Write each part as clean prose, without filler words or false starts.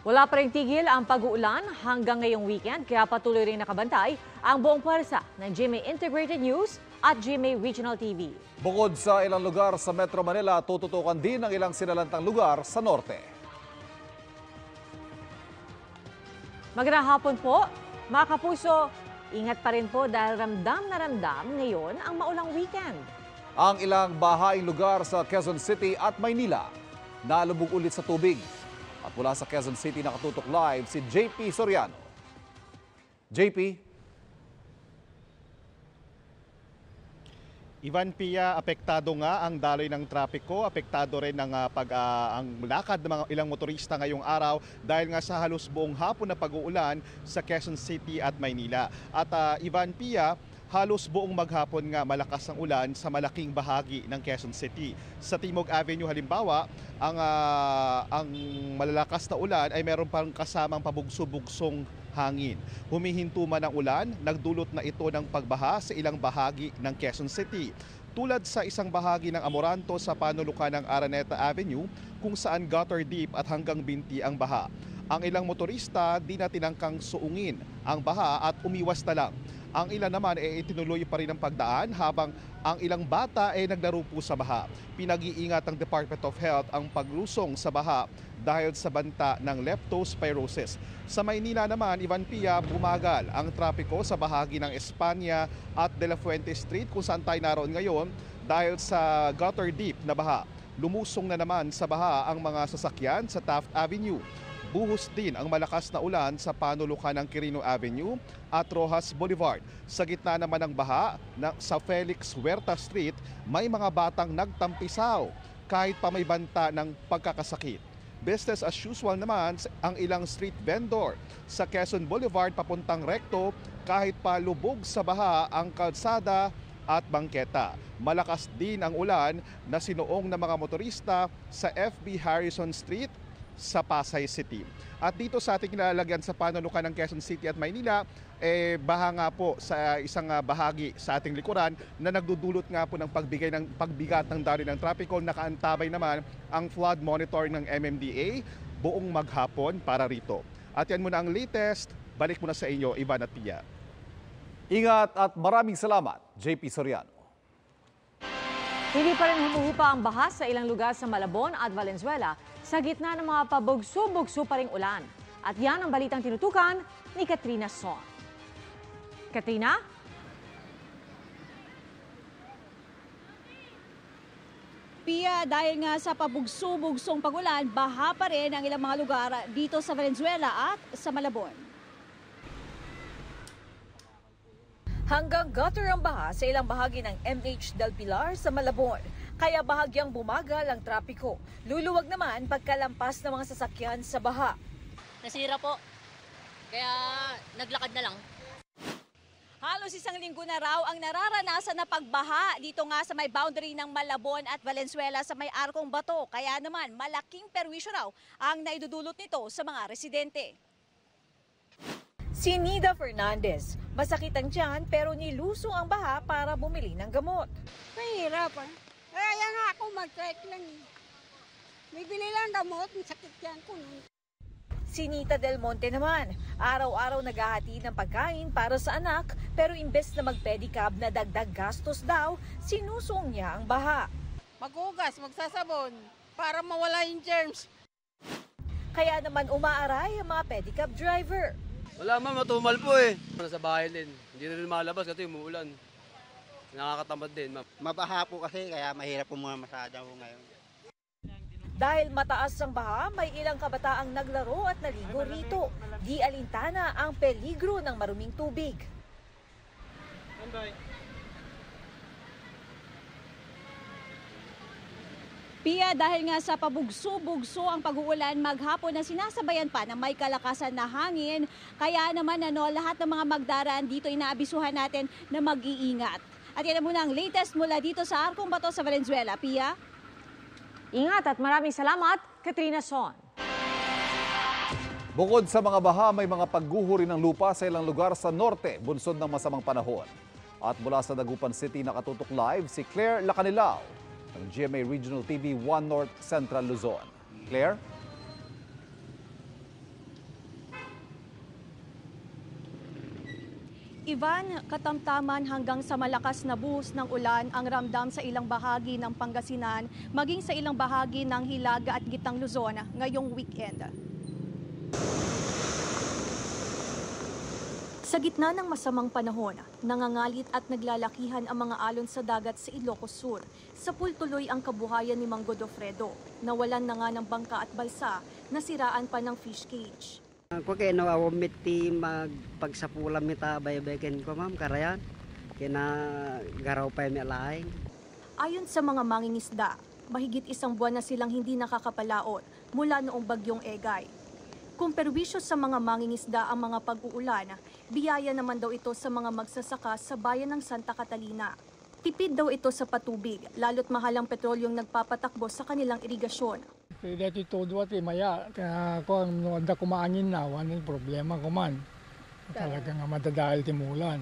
Wala pa ring tigil ang pag-uulan hanggang ngayong weekend kaya patuloy rin nakabantay ang buong pwersa ng GMA Integrated News at GMA Regional TV. Bukod sa ilang lugar sa Metro Manila, tututukan din ang ilang sinalantang lugar sa norte. Magandang hapon po, mga kapuso. Ingat pa rin po dahil ramdam na ramdam ngayon ang maulang weekend. Ang ilang bahaing lugar sa Quezon City at Maynila nalubog ulit sa tubig. At mula sa Quezon City nakatutok live si JP Soriano. JP? Ivan Pia, apektado nga ang daloy ng trapiko, apektado rin ang lakad ng mga ilang motorista ngayong araw dahil nga sa halos buong hapon na pag-uulan sa Quezon City at Maynila. At Ivan Pia, halos buong maghapon nga malakas ang ulan sa malaking bahagi ng Quezon City. Sa Timog Avenue halimbawa, ang malalakas na ulan ay meron pang kasamang pabugso-bugsong hangin. Humihinto man ang ulan, nagdulot na ito ng pagbaha sa ilang bahagi ng Quezon City. Tulad sa isang bahagi ng Amoranto sa panulukan ng Araneta Avenue kung saan gutter deep at hanggang binti ang baha. Ang ilang motorista di na tinangkang suungin ang baha at umiwas na lang. Ang ilan naman ay itinuloy pa rin ang pagdaan habang ang ilang bata ay naglaro po sa baha. Pinag-iingat ng Department of Health ang paglusong sa baha dahil sa banta ng leptospirosis. Sa Maynila naman, Ivan Pia, bumagal ang trapiko sa bahagi ng Espanya at De La Fuente Street kung saan tayo naroon ngayon dahil sa gutter deep na baha. Lumusong na naman sa baha ang mga sasakyan sa Taft Avenue. Buhos din ang malakas na ulan sa panulukan ng Quirino Avenue at Rojas Boulevard. Sa gitna naman ng baha sa Felix Huerta Street, may mga batang nagtampisaw kahit pa may banta ng pagkakasakit. Business as usual naman ang ilang street vendor sa Quezon Boulevard papuntang Recto kahit pa lubog sa baha ang kalsada at bangketa. Malakas din ang ulan na sinuong ng mga motorista sa FB Harrison Street sa Pasay City. At dito sa ating nilalagyan sa panulukan ng Quezon City at Maynila, baha nga po sa isang bahagi sa ating likuran na nagdudulot nga po ng pagbigat ng daloy ng trapiko. Nakaantabay naman ang flood monitor ng MMDA buong maghapon para rito. At yan muna ang latest. Balik muna sa inyo, Ivan at Pia. Ingat at maraming salamat, JP Soriano. Hindi pa rin humuhupa ang baha sa ilang lugar sa Malabon at Valenzuela sa gitna ng mga pabugso-bugso pa ring ulan. At yan ang balitang tinutukan ni Katrina Son. Katrina? Pia, dahil nga sa pabugso-bugsong pagulan, baha pa rin ang ilang mga lugar dito sa Valenzuela at sa Malabon. Hanggang gutter ang baha sa ilang bahagi ng MH Del Pilar sa Malabon. Kaya bahagyang bumagal ang trapiko. Luluwag naman pagkalampas ng mga sasakyan sa baha. Nasira po. Kaya naglakad na lang. Halos isang linggo na raw ang nararanasan na pagbaha dito nga sa may boundary ng Malabon at Valenzuela sa may Arkong Bato. Kaya naman malaking perwisyo raw ang naidudulot nito sa mga residente. Si Nida Fernandez, masakit ang tiyan pero nilusong ang baha para bumili ng gamot. Mahirap Kaya nga ako mag-check lang. Bibili lang gamot, sakit yan ko nun. Si Nita Del Monte naman, araw-araw naghahati ng pagkain para sa anak pero imbes na mag-pedicab na dagdag gastos daw, sinusong niya ang baha. Maghugas, magsasabon para mawala yung germs. Kaya naman umaaray ang mga pedicab driver. Wala man, matumal po eh. Nasa bahay din. Hindi na rin malabas kasi umuulan. Nakakatamad din. Mabaha po kasi kaya mahirap po mga masada po ngayon. Dahil mataas ang baha, may ilang kabataang naglaro at naligo rito. Di alintana ang peligro ng maruming tubig. Pia, dahil nga sa pabugso-bugso ang pag-uulan maghapon na sinasabayan pa ng may kalakasan na hangin, kaya naman lahat ng mga magdaraan dito inaabisuhan natin na mag-iingat. At yan muna ang latest mula dito sa Arkong Bato sa Valenzuela. Pia? Ingat at maraming salamat, Katrina Son. Bukod sa mga baha, may mga pagguho rin ng lupa sa ilang lugar sa norte, bunsod ng masamang panahon. At mula sa Dagupan City nakatutok live si Claire Lacanilao ng GMA Regional TV 1 North Central Luzon. Claire? Ivan, katamtaman hanggang sa malakas na buhos ng ulan ang ramdam sa ilang bahagi ng Pangasinan, maging sa ilang bahagi ng Hilaga at Gitang Luzon ngayong weekend. Sa gitna ng masamang panahon, nangangalit at naglalakihan ang mga alon sa dagat sa Ilocos Sur. Sapul tuloy ang kabuhayan ni Mang Godofredo. Nawalan na nga ng bangka at balsa, nasiraan pa ng fish cage. Ako kaya nawawamit ti magpagsapulam mita baybayin ko ma'am karayan. Kina garaw pa yung laing. Ayon sa mga mangingisda, mahigit isang buwan na silang hindi nakakapalaot mula noong bagyong Egay. Kung perwisyo sa mga mangingisda ang mga pag-uulan, biyaya naman daw ito sa mga magsasaka sa bayan ng Santa Catalina. Tipid daw ito sa patubig, lalo't mahal ang petrolyong nagpapatakbo sa kanilang irigasyon. Dati todo at maya, kung ada kumaangin na, walang problema kuman. Talagang madadahil timulan.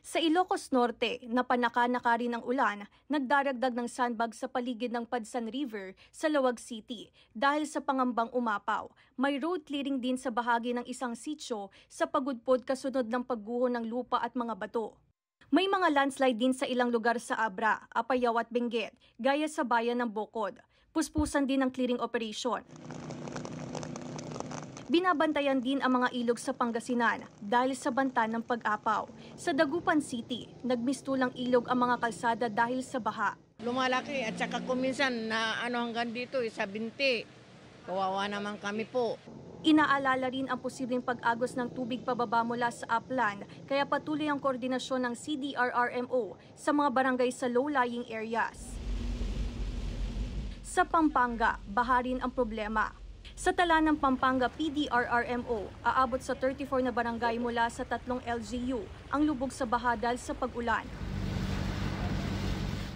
Sa Ilocos Norte, napanaka-naka rin ng ulan, nagdaragdag ng sandbag sa paligid ng Padsan River sa Lawag City dahil sa pangambang umapaw. May road clearing din sa bahagi ng isang sitio sa Pagudpod kasunod ng pagguho ng lupa at mga bato. May mga landslide din sa ilang lugar sa Abra, Apayao at Benguet, gaya sa bayan ng Bocod. Puspusan din ang clearing operation. Binabantayan din ang mga ilog sa Pangasinan dahil sa banta ng pag-apaw. Sa Dagupan City, nagmistulang ilog ang mga kalsada dahil sa baha. Lumalaki at saka kuminsan na hanggang dito sa binti. Kawawa naman kami po. Inaalala rin ang posibleng pag-agos ng tubig pababa mula sa upland, kaya patuloy ang koordinasyon ng CDRRMO sa mga barangay sa low-lying areas. Sa Pampanga, baha rin ang problema. Sa tala ng Pampanga PDRRMO, aabot sa 34 na barangay mula sa 3 LGU ang lubog sa baha dahil sa pag-ulan.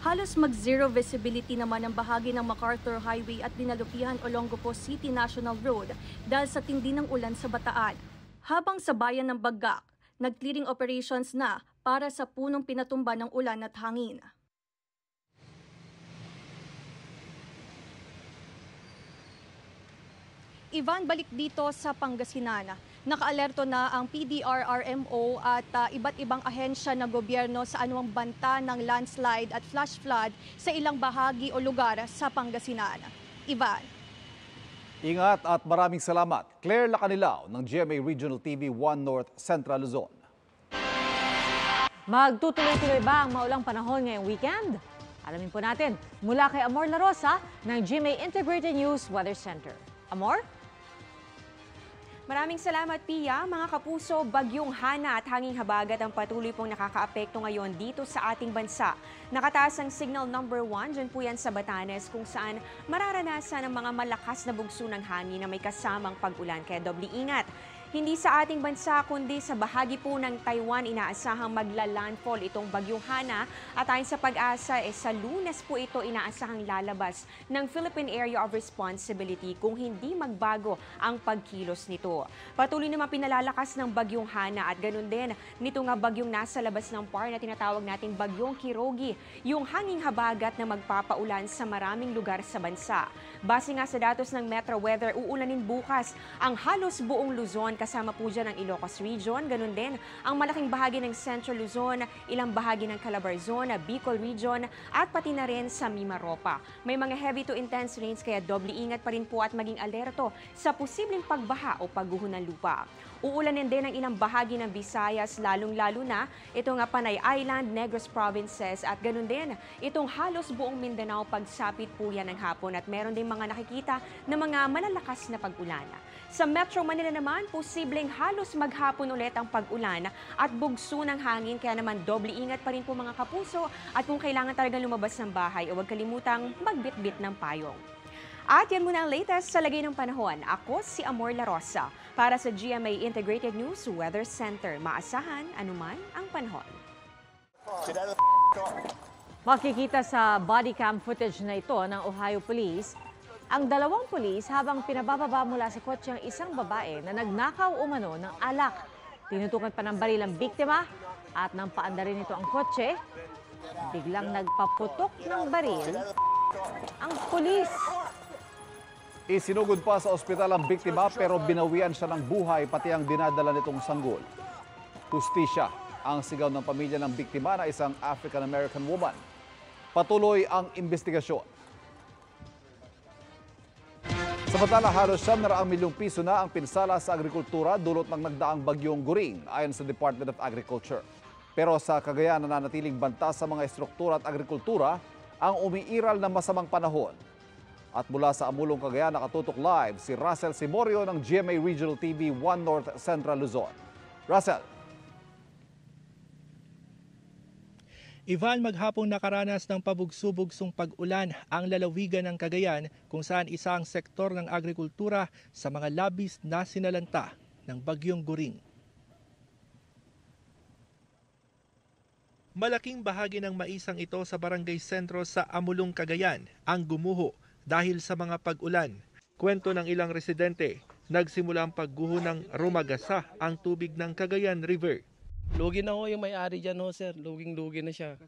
Halos mag-zero visibility naman ang bahagi ng MacArthur Highway at Dinalupihan Olongapo City National Road dahil sa tindi ng ulan sa Bataan. Habang sa bayan ng Bagak, nag-clearing operations na para sa punong pinatumba ng ulan at hangin. Ivan, balik dito sa Pangasinan. Nakaalerto na ang PDRRMO at iba't ibang ahensya ng gobyerno sa anumang banta ng landslide at flash flood sa ilang bahagi o lugar sa Pangasinan. Ivan. Ingat at maraming salamat. Claire Lacanilao ng GMA Regional TV 1 North Central Luzon. Magtutuloy-tuloy ba ang maulang panahon ngayong weekend? Alamin po natin mula kay Amor La Rosa ng GMA Integrated News Weather Center. Amor? Maraming salamat, Pia. Mga kapuso, bagyong Hana at hanging habagat ang patuloy pong nakakaapekto ngayon dito sa ating bansa. Nakataas ang signal number 1, dyan po yan sa Batanes, kung saan mararanasan ang mga malakas na bugso ng hangin na may kasamang pag-ulan. Kaya doble ingat. Hindi sa ating bansa kundi sa bahagi po ng Taiwan inaasahang magla-landfall itong bagyong Hana at ayon sa Pag-asa sa Lunes po ito inaasahang lalabas ng Philippine Area of Responsibility kung hindi magbago ang pagkilos nito. Patuloy naman pinalalakas ng bagyong Hana at ganun din nito nga bagyong nasa labas ng PAR na tinatawag nating bagyong Kirogi, yung hanging habagat na magpapaulan sa maraming lugar sa bansa. Base nga sa datos ng Metro Weather, uulanin bukas ang halos buong Luzon kasama po dyan ang Ilocos Region, ganun din ang malaking bahagi ng Central Luzon, ilang bahagi ng Calabarzon, Bicol Region at pati na rin sa Mimaropa. May mga heavy to intense rains kaya doble ingat pa rin po at maging alerto sa posibleng pagbaha o pagguho ng lupa. Uulanin din ang ilang bahagi ng Visayas, lalong-lalo na itong Panay Island, Negros Provinces at ganun din itong halos buong Mindanao pagsapit po yan ng hapon at meron din mga nakikita na mga malalakas na pag-ulan. Sa Metro Manila naman, posibleng halos maghapon ulit ang pag-ulan at bugso ng hangin kaya naman doble ingat pa rin po mga kapuso at kung kailangan talaga lumabas ng bahay o huwag kalimutang magbitbit ng payong. At yan muna ang latest sa lagay ng panahon. Ako si Amor La Rosa para sa GMA Integrated News Weather Center. Maasahan anuman ang panahon. Makikita sa body cam footage na ito ng Ohio Police, ang dalawang pulis habang pinabababa mula sa kotse ang isang babae na nagnakaw umano ng alak. Tinutukan pa ng baril ang biktima at nang paanda rin ito ang kotse, biglang nagpaputok ng baril ang pulis. Isinugod pa sa ospital ang biktima pero binawian siya ng buhay pati ang dinadala nitong sanggol. Hustisya ang sigaw ng pamilya ng biktima na isang African-American woman. Patuloy ang investigasyon. Samantala, halos 700 milyong piso na ang pinsala sa agrikultura dulot ng nagdaang bagyong Guring ayon sa Department of Agriculture. Pero sa Cagayan, nananatiling banta sa mga estruktura at agrikultura ang umiiral na masamang panahon. At mula sa Amulong, Cagayan, nakatutok live si Russell Simorio ng GMA Regional TV 1 North Central Luzon. Russell. Ivan, maghapong nakaranas ng pabugso-bugsong pag-ulan ang lalawigan ng Cagayan kung saan isa ang sektor ng agrikultura sa mga labis na sinalanta ng bagyong Guring. Malaking bahagi ng maisang ito sa barangay sentro sa Amulong, Cagayan ang gumuho dahil sa mga pag-ulan. Kwento ng ilang residente, nagsimula ang pagguho ng rumagasa ang tubig ng Cagayan River. Lugi na ho yung may-ari dyan ho, sir. Luging-lugi na siya.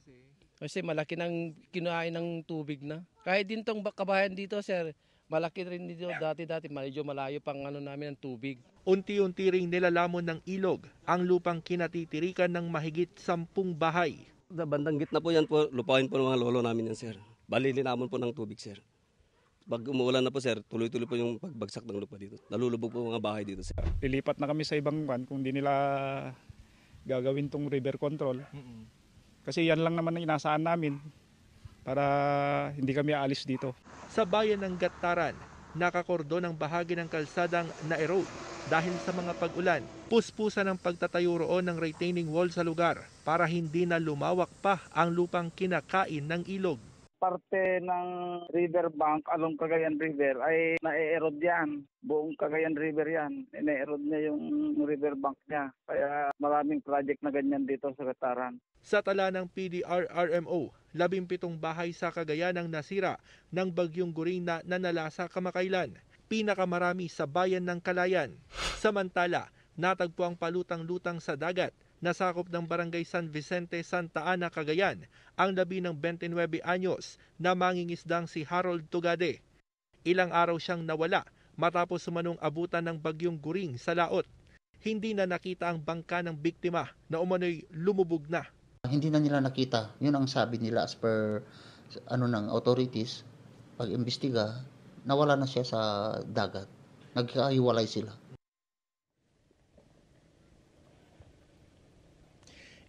Kasi malaki nang kinain ng tubig na. Kahit din tong kabayan dito, sir, malaki rin dito. Dati-dati, medyo malayo pang namin ang tubig. Unti-unti ring nilalamon ng ilog ang lupang kinatitirikan ng mahigit 10 bahay. Sa bandang gitna po yan po, lupain po ng mga lolo namin yan, sir. Balilinamon po ng tubig, sir. Pag umuulan na po, sir, tuloy-tuloy po yung pagbagsak ng lupa dito. Nalulubog po mga bahay dito, sir. Lilipat na kami sa ibang ban kung di nila gagawin tong river control. Kasi yan lang naman ang inasaan namin para hindi kami aalis dito. Sa bayan ng Gattaran, nakakordon ang bahagi ng kalsadang na-erode dahil sa mga pag-ulan. Puspusan ang pagtatayo roon ng retaining wall sa lugar para hindi na lumawak pa ang lupang kinakain ng ilog. Parte ng riverbank along Cagayan River ay na-erode yan. Buong Cagayan River yan. Na-erode niya yung riverbank niya. Kaya maraming project na ganyan dito sa Gattaran. Sa tala ng PDRRMO, 17 bahay sa Cagayan ang nasira ng bagyong Guring na nanalasa kamakailan. Pinakamarami sa bayan ng Calayan. Samantala, natagpo ang palutang-lutang sa dagat na sakop ng Barangay San Vicente, Santa Ana, Cagayan, ang labi ng 29 anyos na mangingisdang si Harold Tugade. Ilang araw siyang nawala matapos sumanong abutan ng bagyong Guring sa laot. Hindi na nakita ang bangka ng biktima na umano'y lumubog na. Hindi na nila nakita. Yun ang sabi nila as per ng authorities. Pag-imbestiga, nawala na siya sa dagat. Nagkahiwalay sila.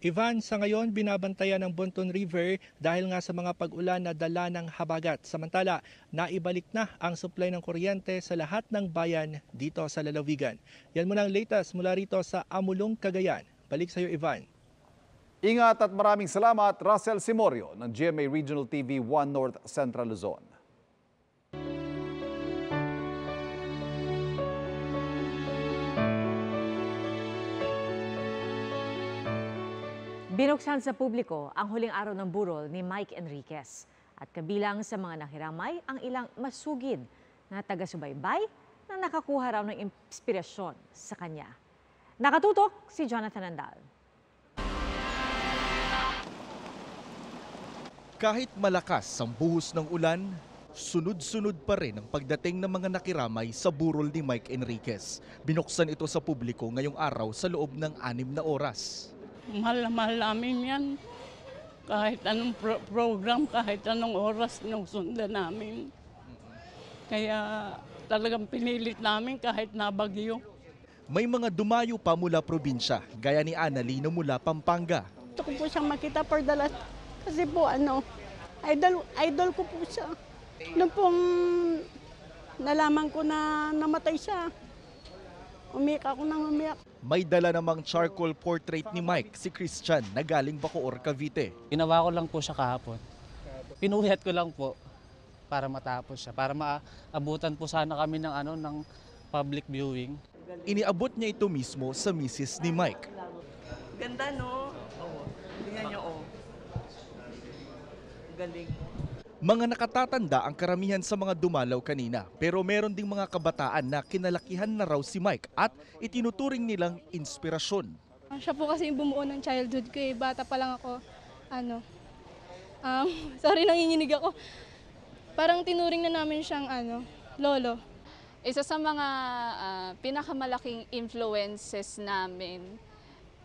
Ivan, sa ngayon binabantayan ng Bonton River dahil nga sa mga pag-ulan na dala ng habagat. Samantala, naibalik na ang supply ng kuryente sa lahat ng bayan dito sa lalawigan. Yan muna ang latest mula rito sa Amulong, Cagayan. Balik sa iyo, Ivan. Ingat at maraming salamat, Russell Simorio ng GMA Regional TV 1 North Central Luzon. Binuksan sa publiko ang huling araw ng burol ni Mike Enriquez. At kabilang sa mga nakiramay ang ilang masugid na taga-subaybay na nakakuha raw ng inspirasyon sa kanya. Nakatutok si Jonathan Andal. Kahit malakas ang buhos ng ulan, sunod-sunod pa rin ang pagdating ng mga nakiramay sa burol ni Mike Enriquez. Binuksan ito sa publiko ngayong araw sa loob ng 6 na oras. Mahal na mahal namin yan. Kahit anong program, kahit anong oras sinusundan namin. Kaya talagang pinilit namin kahit nabagyo. May mga dumayo pa mula probinsya, gaya ni Annalino mula Pampanga. Gusto ko po siyang makita for the last. Kasi po idol ko po siya. Noong pong nalaman ko na namatay siya, umiyak ako nang umiyak. May dala namang charcoal portrait ni Mike, si Christian, na galing Bacoor, Cavite. Ginawa ko lang po siya kahapon. Pinuhyat ko lang po para matapos siya, para maabutan po sana kami ng public viewing. Iniabot niya ito mismo sa misis ni Mike. Ganda, no? Oo. Tingnan niyo, oh. Galing. Mga nakatatanda ang karamihan sa mga dumalaw kanina, pero meron ding mga kabataan na kinalakihan na raw si Mike at itinuturing nilang inspirasyon. Siya po kasi yung bumuo ng childhood ko eh. Bata pa lang ako, sorry nanginginig ako. Parang tinuring na namin siyang lolo. Isa sa mga pinakamalaking influences namin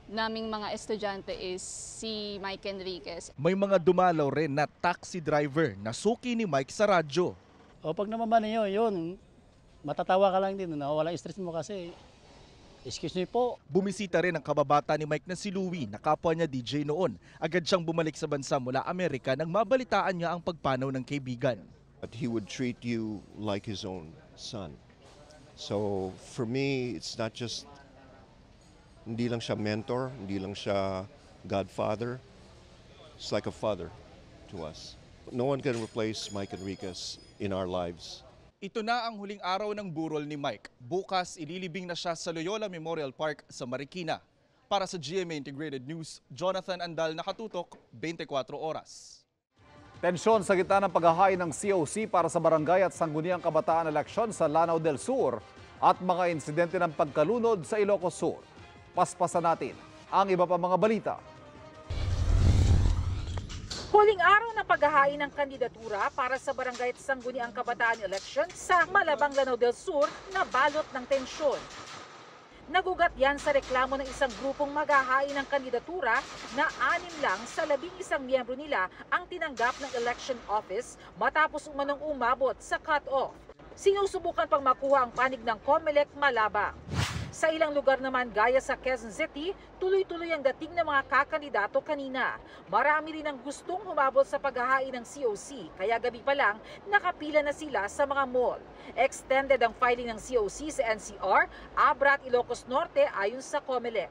naming mga estudyante is si Mike Enriquez. May mga dumalaw rin na taxi driver na suki ni Mike sa radyo. O pag naman niyo, yun, matatawa ka lang din, walang stress mo kasi. Excuse me po. Bumisita rin ang kababata ni Mike na si Louie na kapwa niya DJ noon. Agad siyang bumalik sa bansa mula Amerika nang mabalitaan niya ang pagpanaw ng kaibigan. But he would treat you like his own son. So for me, it's not just, hindi lang siya mentor, hindi lang siya godfather. It's like a father to us. No one can replace Mike Enriquez in our lives. Ito na ang huling araw ng burol ni Mike. Bukas, ililibing na siya sa Loyola Memorial Park sa Marikina. Para sa GMA Integrated News, Jonathan Andal, nakatutok, 24 oras. Tensyon sa gitna ng paghahain ng COC para sa barangay at sangguniang kabataan eleksyon sa Lanao del Sur at mga insidente ng pagkalunod sa Ilocos Sur. Paspasan natin ang iba pa mga balita. Huling araw ng paghahain ng kandidatura para sa Barangay at Sangguniang Kabataan Election sa Malabang, Lanao del Sur na balot ng tensyon. Nagugat yan sa reklamo ng isang grupong maghahain ng kandidatura na 6 lang sa 11 miyembro nila ang tinanggap ng election office matapos umanong umabot sa cut-off. Sinusubukan pang makuha ang panig ng COMELEC Malabang. Sa ilang lugar naman gaya sa Quezon City, tuloy-tuloy ang dating ng mga kakandidato kanina. Marami rin ang gustong humabol sa paghahain ng COC, kaya gabi pa lang nakapila na sila sa mga mall. Extended ang filing ng COC sa NCR, Abra at Ilocos Norte ayon sa COMELEC.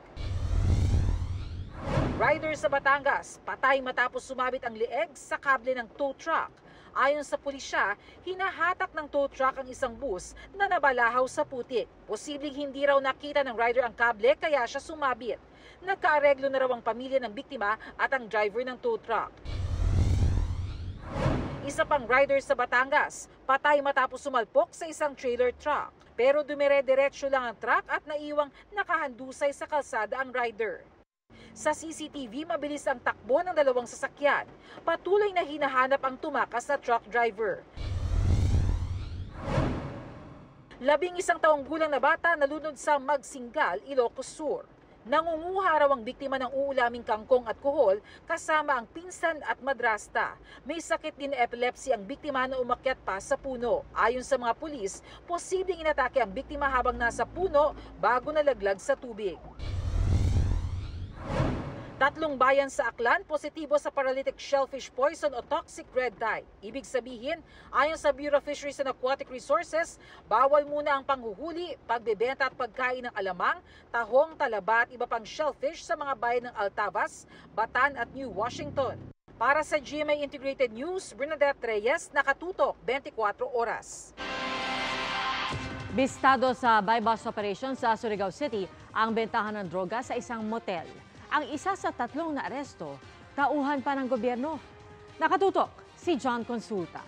Rider sa Batangas, patay matapos sumabit ang leeg sa kable ng tow truck. Ayon sa pulisya, hinahatak ng tow truck ang isang bus na nabalahaw sa putik. Posibleng hindi raw nakita ng rider ang kable kaya siya sumabit. Nagkaareglo na raw ang pamilya ng biktima at ang driver ng tow truck. Isa pang rider sa Batangas, patay matapos sumalpok sa isang trailer truck. Pero dumire-diretso lang ang truck at naiwang nakahandusay sa kalsada ang rider. Sa CCTV, mabilis ang takbo ng 2 sasakyan. Patuloy na hinahanap ang tumakas na truck driver. 11 taong gulang na bata nalunod sa Magsingal, Ilocos Sur. Nangunguha raw ang biktima ng uulaming kangkong at kuhol kasama ang pinsan at madrasta. May sakit din na epilepsy ang biktima na umakyat pa sa puno. Ayon sa mga pulis, posibleng inatake ang biktima habang nasa puno bago nalaglag sa tubig. 3 bayan sa Aklan positibo sa paralytic shellfish poison o toxic red tide. Ibig sabihin, ayon sa Bureau of Fisheries and Aquatic Resources, bawal muna ang panghuhuli, pagbebenta at pagkain ng alamang, tahong, talaba at iba pang shellfish sa mga bayan ng Altavas, Batan at New Washington. Para sa GMA Integrated News, Bernadette Reyes, nakatutok 24 oras. Bistado sa buy-bust operation sa Surigao City ang bentahan ng droga sa isang motel. Ang isa sa 3 na aresto, tauhan pa ng gobyerno. Nakatutok si John Consulta.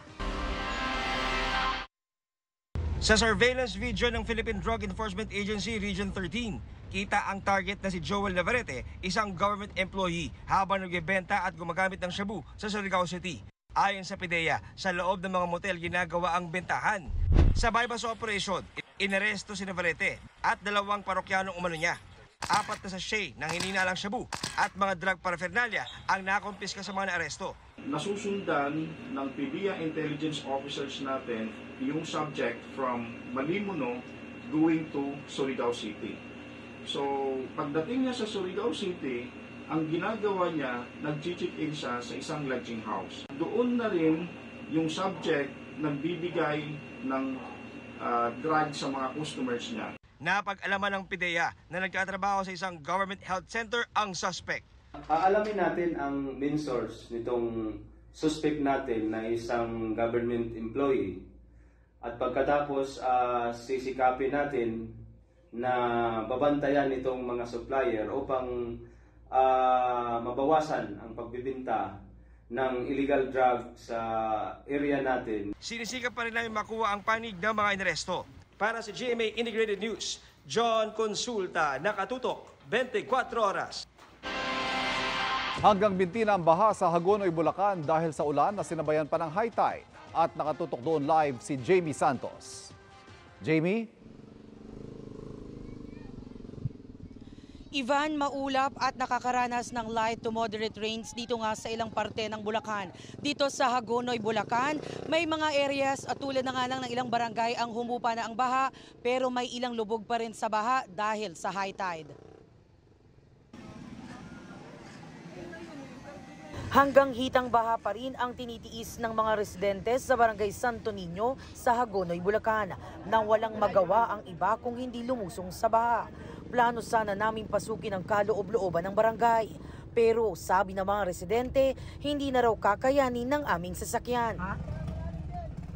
Sa surveillance video ng Philippine Drug Enforcement Agency Region 13, kita ang target na si Joel Navarrete, isang government employee habang nagbebenta at gumagamit ng shabu sa Surigao City. Ayon sa PIDEA, sa loob ng mga motel ginagawa ang bentahan. Sa buy-bust operation, inaresto si Navarrete at 2 parokyanong umano niya. 4 na sachet ng hininalang shabu at mga drug paraphernalia ang nakumpiska sa mga naaresto. Nasusundan ng PIDEA intelligence officers natin yung subject from Malimuno going to Surigao City. So, pagdating niya sa Surigao City, ang ginagawa niya, nag-check-in siya sa isang lodging house. Doon na rin yung subject nagbibigay ng drug sa mga customers niya. Napag-alaman ng PIDEA na nagtatrabaho sa isang government health center ang suspect. Aalamin natin ang main source nitong suspect natin na isang government employee. At pagkatapos sisikapin natin na babantayan itong mga supplier upang mabawasan ang pagbibinta ng illegal drug sa area natin. Sinisikap pa rin namin makuha ang panig ng mga inaresto. Para sa GMA Integrated News, John Consulta, nakatutok 24 oras. Hanggang bintina ang baha sa Hagonoy, Bulacan dahil sa ulan na sinabayan pa ng high tide. At nakatutok doon live si Jamie Santos. Jamie? Ivan, maulap at nakakaranas ng light to moderate rains dito nga sa ilang parte ng Bulacan. Dito sa Hagonoy, Bulacan, may mga areas at tulad na nga lang ng ilang barangay ang humupa na ang baha, pero may ilang lubog pa rin sa baha dahil sa high tide. Hanggang hitang baha pa rin ang tinitiis ng mga residente sa Barangay Santo Niño sa Hagonoy, Bulacan, nang walang magawa ang iba kung hindi lumusong sa baha. Plano sana namin pasukin ang kaloob-looban ng barangay. Pero sabi ng mga residente, hindi na raw kakayanin ng aming sasakyan.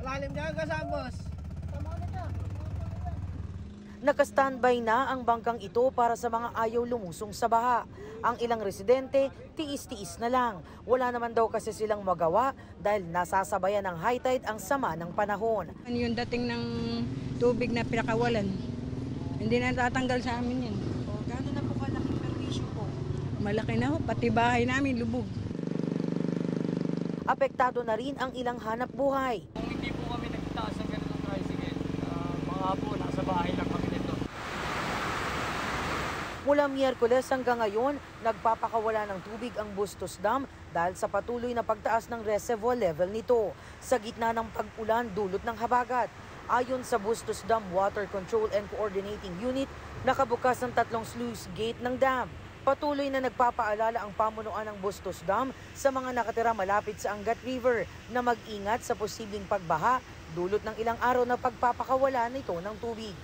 Malalim dyan ka, boss. Naka-standby na ang bangkang ito para sa mga ayaw lumusong sa baha. Ang ilang residente, tiis-tiis na lang. Wala naman daw kasi silang magawa dahil nasasabayan ng high tide ang sama ng panahon. Yung dating ng tubig na pinakawalan, hindi na tatanggal sa amin yan. Gaano na po kalaking perwisyo po? Malaki na ho, pati bahay namin lubog. Apektado na rin ang ilang hanap buhay. Kung hindi po kami nagtaas ng ganitong tricycle, mga po, nasa bahay lang kami nito. Mula Miyerkules hanggang ngayon, nagpapakawala ng tubig ang Bustos Dam dahil sa patuloy na pagtaas ng reservoir level nito. Sa gitna ng pag-ulan dulot ng habagat. Ayon sa Bustos Dam Water Control and Coordinating Unit, nakabukas ang 3 sluice gate ng dam. Patuloy na nagpapaalala ang pamunuan ng Bustos Dam sa mga nakatira malapit sa Angat River na mag-ingat sa posibleng pagbaha dulot ng ilang araw na pagpapakawala nito ng tubig.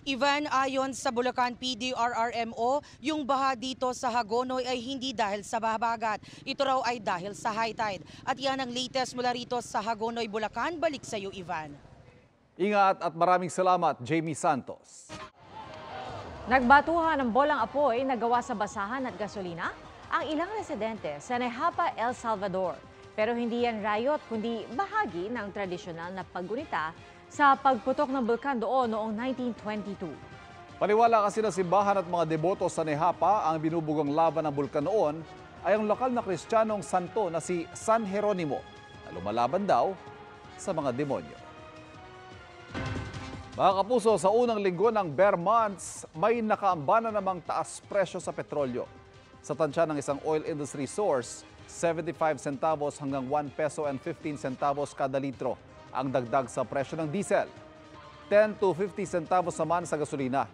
Ivan, ayon sa Bulacan PDRRMO, yung baha dito sa Hagonoy ay hindi dahil sa bahabagat. Ito raw ay dahil sa high tide. At yan ang latest mula rito sa Hagonoy, Bulacan. Balik sa iyo, Ivan. Ingat at maraming salamat, Jamie Santos. Nagbatuhan ng bolang apoy na gawa sa basahan at gasolina ang ilang residente sa Nehapa, El Salvador. Pero hindi yan riot, kundi bahagi ng tradisyonal na paggunita sa pagputok ng bulkan doon noong 1922. Paniwala kasi ng simbahan at mga deboto sa Nehapa, ang binubugang laban ng bulkan noon ay ang lokal na Kristiyanong santo na si San Jeronimo na lumalaban daw sa mga demonyo. Mga kapuso, sa unang linggo ng bare months, may nakaamba na namang taas presyo sa petrolyo. Sa tansya ng isang oil industry source, 75 centavos hanggang 1 peso and 15 centavos kada litro ang dagdag sa presyo ng diesel. 10 to 50 centavos naman sa gasolina.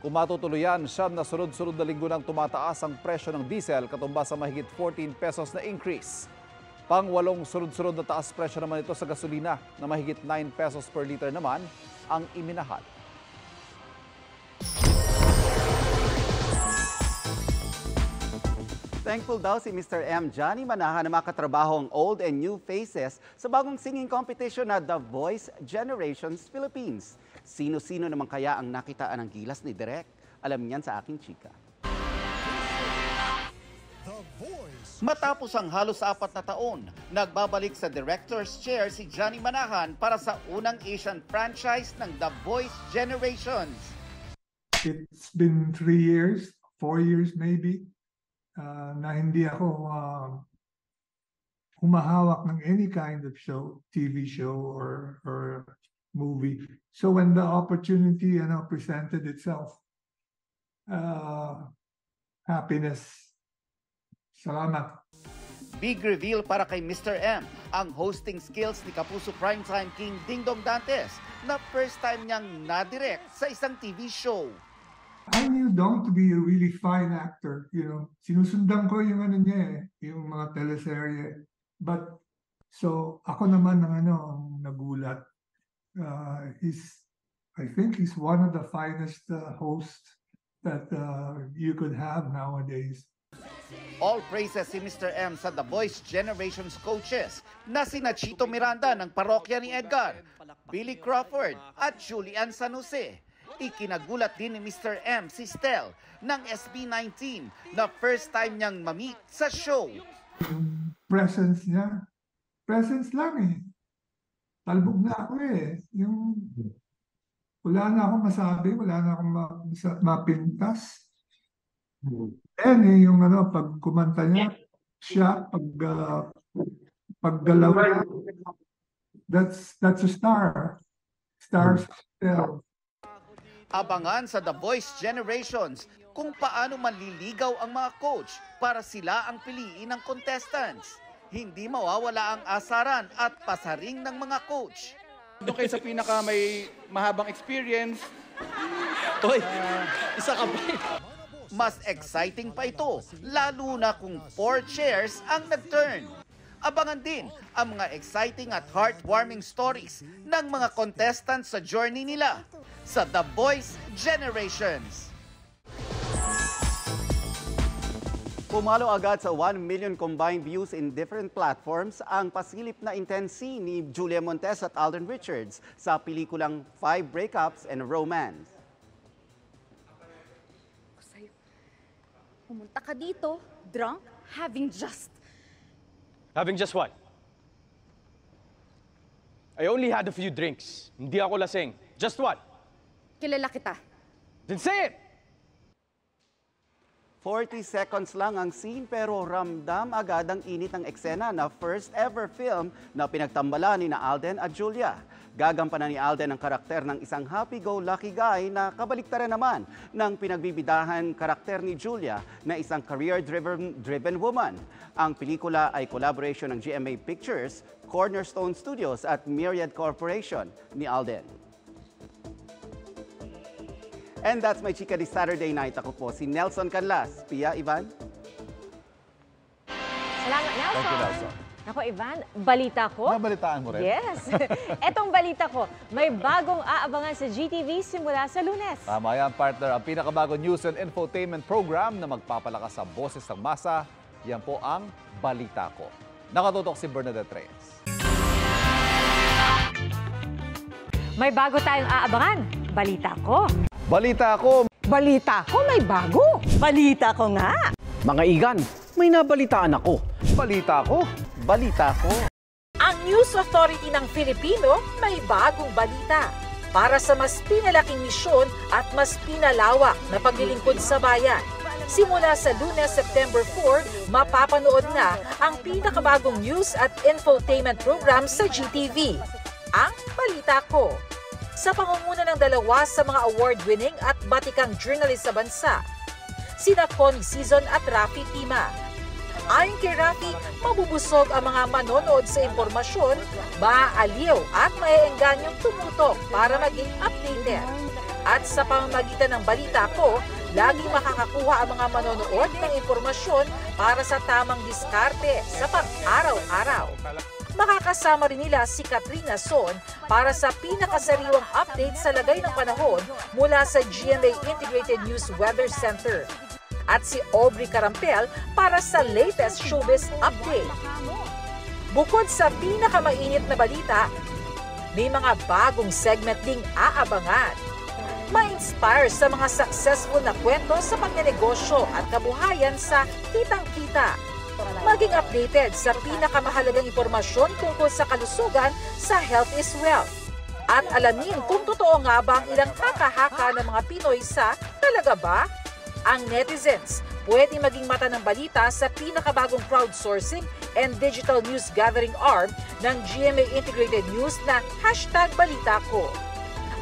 Kung matutuluyan, siyam na sunod-sunod na linggo nang tumataas ang presyo ng diesel katumbas sa mahigit 14 pesos na increase. Pang-walong sunod-sunod na taas presyo naman ito sa gasolina na mahigit 9 pesos per liter naman ang iminahal. Thankful daw si Mr. M. Johnny Manahan na makatrabaho ang old and new faces sa bagong singing competition na The Voice Generations Philippines. Sino-sino naman kaya ang nakitaan ng gilas ni Direk? Alam niyan sa aking chika. Matapos ang halos 4 na taon, nagbabalik sa director's chair si Johnny Manahan para sa unang Asian franchise ng The Voice Generations. It's been 3 years, 4 years maybe. Na hindi ako humahawak ng any kind of show, TV show or movie. So when the opportunity presented itself, happiness. Salamat. Big reveal para kay Mr. M, ang hosting skills ni Kapuso Primetime King Dingdong Dantes na first time niyang na-direct sa isang TV show. I knew Dong to be a really fine actor, Sinusundan ko yung niya yung mga teleserye. But so ako naman ang nagulat. I think he's one of the finest hosts that you could have nowadays. All praises si Mr. M sa The Voice Generations coaches na sina Chito Miranda ng parokya ni Edgar, Billy Crawford at Julian San Jose. Ikinagulat din ni Mr. M si Stel ng SB19 na first time niyang ma-meet sa show. Presence niya, presence lang Talbog na ako wala na akong masabi, wala na akong mapintas. Yung pag kumanta niya, siya, paggalaw niya, that's a star. Stars Yeah. Abangan sa The Voice Generations kung paano manliligaw ang mga coach para sila ang piliin ng contestants. Hindi mawawala ang asaran at pasaring ng mga coach. Doon kayo sa pinaka may mahabang experience. Isa ka ba? Mas exciting pa ito, lalo na kung 4 chairs ang nag-turn. Abangan din ang mga exciting at heartwarming stories ng mga contestants sa journey nila sa The Voice Generations. Pumalo agad sa 1 million combined views in different platforms ang pasilip na intense scene ni Julia Montes at Alden Richards sa pelikulang 5 Breakups and a Romance. Pumunta ka dito, drunk, having just what? I only had a few drinks. Hindi ako lasing. Just what? Kilala kita. Then say it! 40 seconds lang ang scene pero ramdam agad ang init ng eksena na first ever film na pinagtambalan ni Alden at Julia. Gagampanan ni Alden ang karakter ng isang happy-go-lucky guy na kabaliktaran naman ng pinagbibidahan karakter ni Julia na isang career-driven woman. Ang pelikula ay collaboration ng GMA Pictures, Cornerstone Studios at Myriad Corporation ni Alden. And that's my chika this Saturday night. Ako po si Nelson Canlas. Pia, Ivan? Salamat, Nelson. Thank you, Nelson. Ako, Ivan, balita ko. Nabalitaan mo rin? Yes. Etong balita ko, may bagong aabangan sa GTV simula sa Lunes. Tama yan, partner. Ang pinakabagong news and infotainment program na magpapalakas sa boses ng masa, yan po ang Balita Ko. Nakatutok si Bernadette Reyes. May bago tayong aabangan. Balita Ko. Balita Ko! Balita ko, may bago. Balita ko nga. Mga igan, may nabalitaan ako. Balita Ko! Balita Ko! Ang News Authority ng Filipino may bagong balita para sa mas pinalaking misyon at mas pinalawak na paglilingkod sa bayan. Simula sa Lunes, September 4, mapapanood na ang pinakabagong news at infotainment program sa GTV, ang Balita Ko. Sa pangunguna ng dalawa sa mga award-winning at batikang journalist sa bansa, sina Connie Season at Rafi Tima. Ayon kay Rafi, mabubusog ang mga manonood sa impormasyon, maaaliw at maeenganyong tumutok para maging updated. At sa pamamagitan ng Balita Ko, laging makakakuha ang mga manonood ng impormasyon para sa tamang diskarte sa pang-araw-araw. Makakasama rin nila si Katrina Son para sa pinakasariwang update sa lagay ng panahon mula sa GMA Integrated News Weather Center. At si Aubrey Carampel para sa latest showbiz update. Bukod sa pinakamainit na balita, may mga bagong segment ding aabangan. Ma-inspire sa mga successful na kwento sa pagnenegosyo at kabuhayan sa kitang-kita. Maging updated sa pinakamahalagang impormasyon tungkol sa kalusugan sa Health is Wealth. At alamin kung totoo nga ba ang ilang haka-haka ng mga Pinoy sa talaga ba? Ang netizens pwede maging mata ng balita sa pinakabagong crowdsourcing and digital news gathering arm ng GMA Integrated News na #BalitaKo.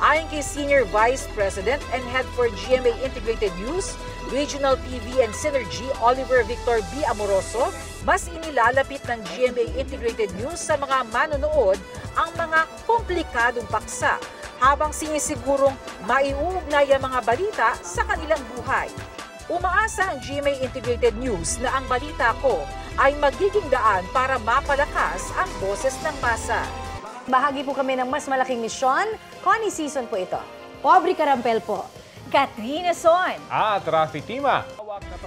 Ayon kay Senior Vice President and Head for GMA Integrated News, Regional TV and Synergy, Oliver Victor B. Amoroso, mas inilalapit ng GMA Integrated News sa mga manonood ang mga komplikadong paksa habang sinisigurong maiuugnay ang mga balita sa kanilang buhay. Umaasa ang GMA Integrated News na ang Balita Ko ay magiging daan para mapalakas ang boses ng masa. Bahagi po kami ng mas malaking misyon. Connie Season po ito. Aubrey Carampel po. Katrina Son. At Rafi Tima.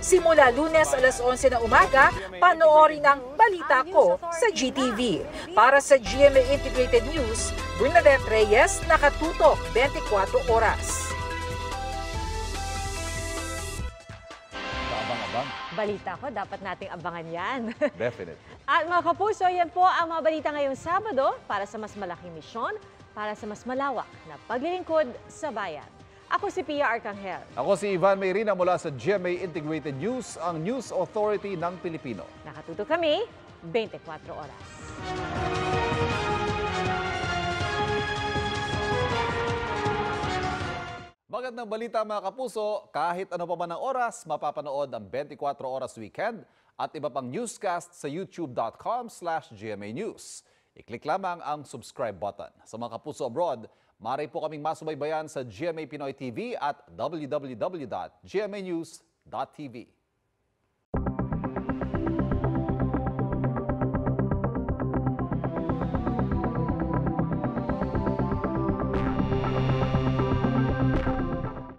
Simula Lunes alas 11 ng umaga, panoorin ang Balita Ko sa GTV. Para sa GMA Integrated News, Bernadette Reyes, nakatutok 24 oras. Abang-abang. Balita Ko, dapat nating abangan yan. Definite. At mga kapuso, yan po ang mga balita ngayong Sabado para sa mas malaking misyon, para sa mas malawak na paglilingkod sa bayan. Ako si Pia Arcangel. Ako si Ivan Mayrina mula sa GMA Integrated News, ang News Authority ng Pilipino. Nakatutok kami 24 oras. Magandang balita mga kapuso, kahit ano pa man ang oras, mapapanood ang 24 Oras Weekend at iba pang newscast sa youtube.com/GMA News. I-click lamang ang subscribe button. Sa mga kapuso abroad, maaari po kaming masubaybayan sa GMA Pinoy TV at www.gmanews.tv.